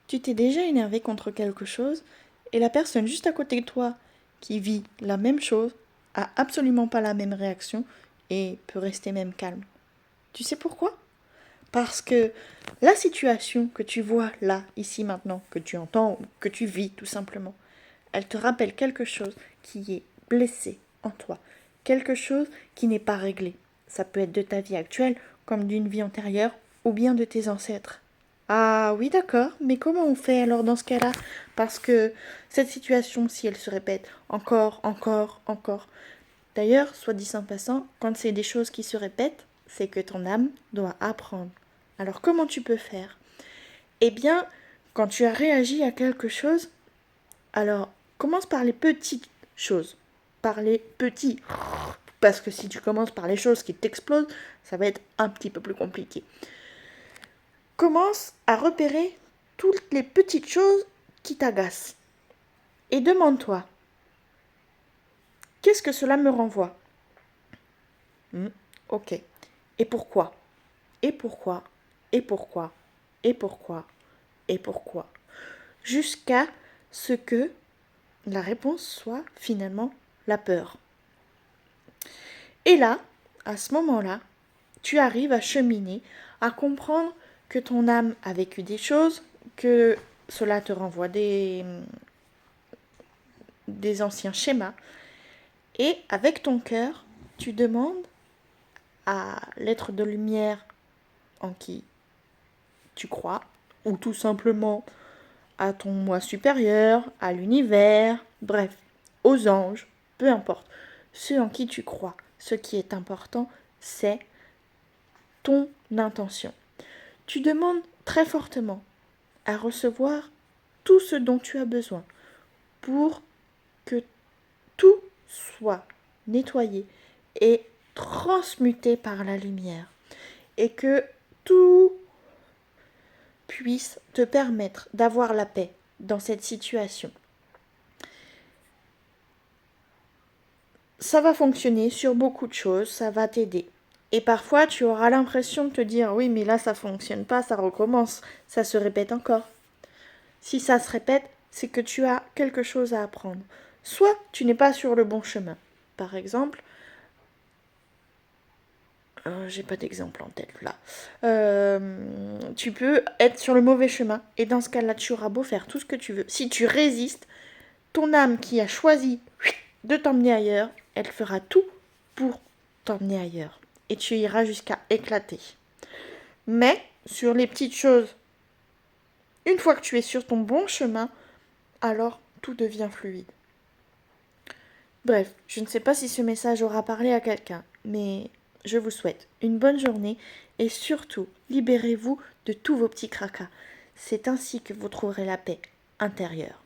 Tu t'es déjà énervé contre quelque chose et la personne juste à côté de toi qui vit la même chose a absolument pas la même réaction et peut rester même calme. Tu sais pourquoi? Parce que la situation que tu vois là, ici, maintenant, que tu entends ou que tu vis tout simplement, elle te rappelle quelque chose qui est blessé en toi, quelque chose qui n'est pas réglé. Ça peut être de ta vie actuelle comme d'une vie antérieure ou bien de tes ancêtres. Ah oui, d'accord, mais comment on fait alors dans ce cas-là? Parce que cette situation, si elle se répète encore, encore, encore. D'ailleurs, soit dit en passant, quand c'est des choses qui se répètent, c'est que ton âme doit apprendre. Alors comment tu peux faire? Eh bien, quand tu as réagi à quelque chose, alors commence par les petites choses. Par les petits. Parce que si tu commences par les choses qui t'explosent, ça va être un petit peu plus compliqué. Commence à repérer toutes les petites choses qui t'agacent. Et demande-toi, qu'est-ce que cela me renvoie? Ok. Et pourquoi? Et pourquoi? Et pourquoi? Et pourquoi? Et pourquoi? Jusqu'à ce que la réponse soit finalement la peur. Et là, à ce moment-là, tu arrives à cheminer, à comprendre que ton âme a vécu des choses, que cela te renvoie des anciens schémas. Et avec ton cœur, tu demandes à l'être de lumière en qui tu crois, ou tout simplement à ton moi supérieur, à l'univers, bref, aux anges, peu importe, ceux en qui tu crois. Ce qui est important, c'est ton intention. Tu demandes très fortement à recevoir tout ce dont tu as besoin pour que tout soit nettoyé et transmuté par la lumière et que tout puisse te permettre d'avoir la paix dans cette situation. Ça va fonctionner sur beaucoup de choses, ça va t'aider. Et parfois, tu auras l'impression de te dire, oui, mais là, ça fonctionne pas, ça recommence, ça se répète encore. Si ça se répète, c'est que tu as quelque chose à apprendre. Soit tu n'es pas sur le bon chemin. Par exemple, j'ai pas d'exemple en tête là. Tu peux être sur le mauvais chemin et dans ce cas-là, tu auras beau faire tout ce que tu veux. Si tu résistes, ton âme qui a choisi de t'emmener ailleurs, elle fera tout pour t'emmener ailleurs. Et tu iras jusqu'à éclater. Mais sur les petites choses, une fois que tu es sur ton bon chemin, alors tout devient fluide. Bref, je ne sais pas si ce message aura parlé à quelqu'un, mais je vous souhaite une bonne journée et surtout, libérez-vous de tous vos petits cracas. C'est ainsi que vous trouverez la paix intérieure.